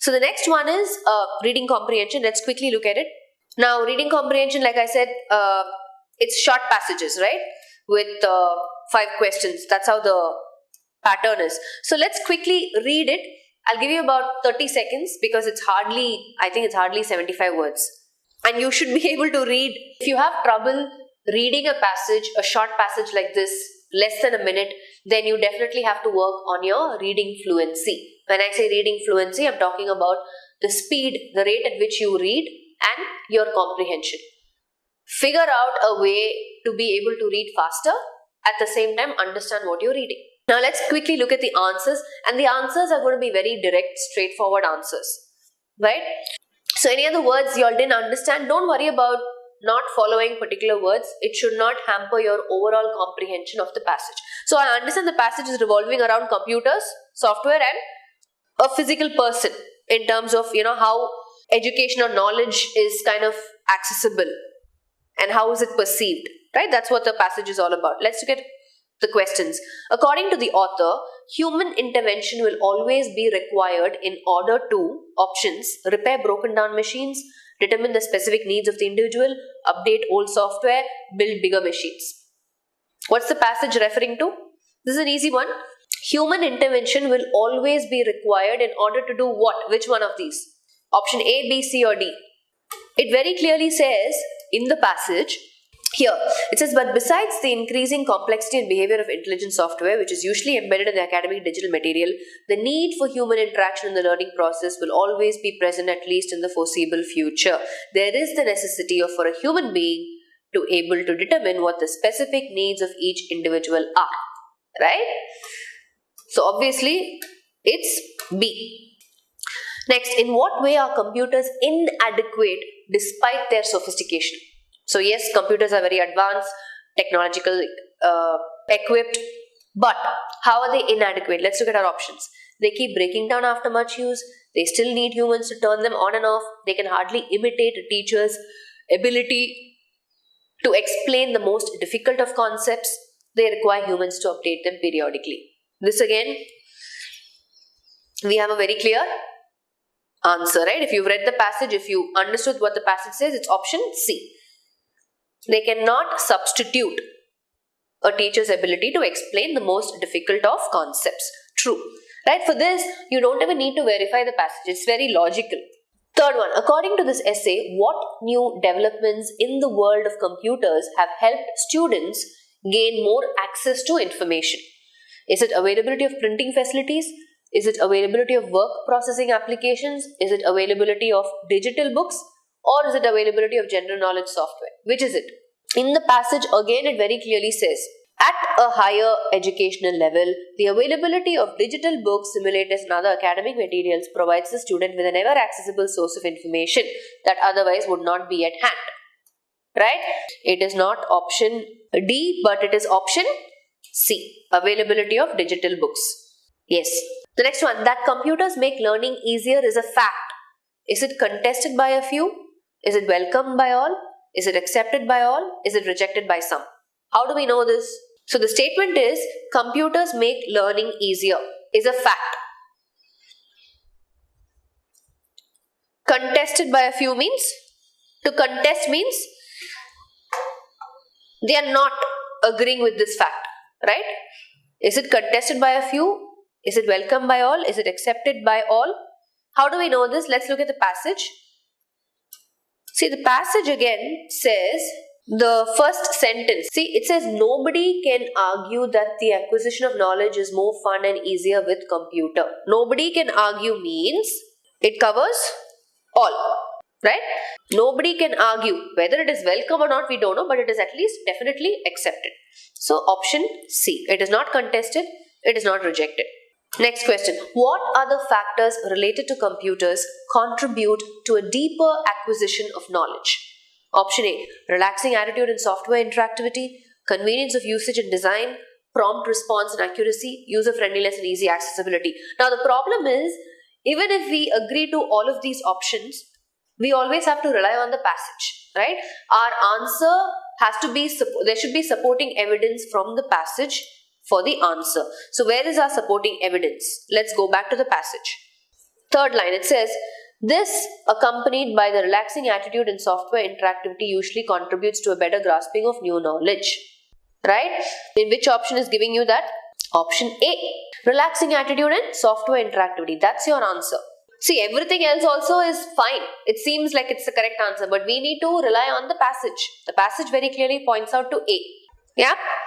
So the next one is reading comprehension. Let's quickly look at it. Now, reading comprehension, like I said, it's short passages, right? With 5 questions. That's how the pattern is. So let's quickly read it. I'll give you about 30 seconds because I think it's hardly 75 words. And you should be able to read. If you have trouble reading a passage, a short passage like this, less than a minute, then you definitely have to work on your reading fluency. When I say reading fluency, I'm talking about the speed, the rate at which you read and your comprehension. Figure out a way to be able to read faster, at the same time understand what you're reading. Now let's quickly look at the answers, and the answers are going to be very direct, straightforward answers, right? So any other words you all didn't understand, don't worry about not following particular words. It should not hamper your overall comprehension of the passage. So I understand the passage is revolving around computers, software and a physical person in terms of, how education or knowledge is kind of accessible and how is it perceived, right? That's what the passage is all about. Let's look at the questions. According to the author, human intervention will always be required in order to options: repair broken down machines, determine the specific needs of the individual, update old software, build bigger machines. What's the passage referring to? This is an easy one. Human intervention will always be required in order to do what? Which one of these? Option A, B, C or D? It very clearly says in the passage, here, it says, but besides the increasing complexity and behavior of intelligent software, which is usually embedded in the academic digital material, the need for human interaction in the learning process will always be present, at least in the foreseeable future. There is the necessity for a human being to able to determine what the specific needs of each individual are, right? So obviously, it's B. Next, in what way are computers inadequate despite their sophistication? So yes, computers are very advanced, technological equipped, but how are they inadequate? Let's look at our options. They keep breaking down after much use. They still need humans to turn them on and off. They can hardly imitate a teacher's ability to explain the most difficult of concepts. They require humans to update them periodically. This again, we have a very clear answer, right? If you've read the passage, if you understood what the passage says, it's option C. They cannot substitute a teacher's ability to explain the most difficult of concepts. True. Right? For this, you don't even need to verify the passage. It's very logical. Third one. According to this essay, what new developments in the world of computers have helped students gain more access to information? Is it availability of printing facilities? Is it availability of work processing applications? Is it availability of digital books? Or is it availability of general knowledge software? Which is it? In the passage, again, it very clearly says, at a higher educational level, the availability of digital books, simulators and other academic materials provides the student with an ever-accessible source of information that otherwise would not be at hand. Right? It is not option D, but it is option C. Availability of digital books. Yes. The next one, that computers make learning easier is a fact. Is it contested by a few? Is it welcomed by all? Is it accepted by all? Is it rejected by some? How do we know this? So the statement is, computers make learning easier is a fact. Contested by a few means? To contest means they are not agreeing with this fact, right? Is it contested by a few? Is it welcomed by all? Is it accepted by all? How do we know this? Let's look at the passage. See, the passage again says, the first sentence, see, it says nobody can argue that the acquisition of knowledge is more fun and easier with computer. Nobody can argue means it covers all, right? Nobody can argue. Whether it is welcome or not, we don't know, but it is at least definitely accepted. So option C, it is not contested, it is not rejected. Next question, what other factors related to computers contribute to a deeper acquisition of knowledge? Option A, relaxing attitude and software interactivity, convenience of usage and design, prompt response and accuracy, user friendliness and easy accessibility. Now the problem is, even if we agree to all of these options, we always have to rely on the passage, right? Our answer has to be, there should be supporting evidence from the passage for the answer. So where is our supporting evidence? Let's go back to the passage. Third line, it says, this, accompanied by the relaxing attitude and software interactivity, usually contributes to a better grasping of new knowledge. Right? In which option is giving you that? Option A. Relaxing attitude and software interactivity. That's your answer. See, everything else also is fine. It seems like it's the correct answer, but we need to rely on the passage. The passage very clearly points out to A. Yeah?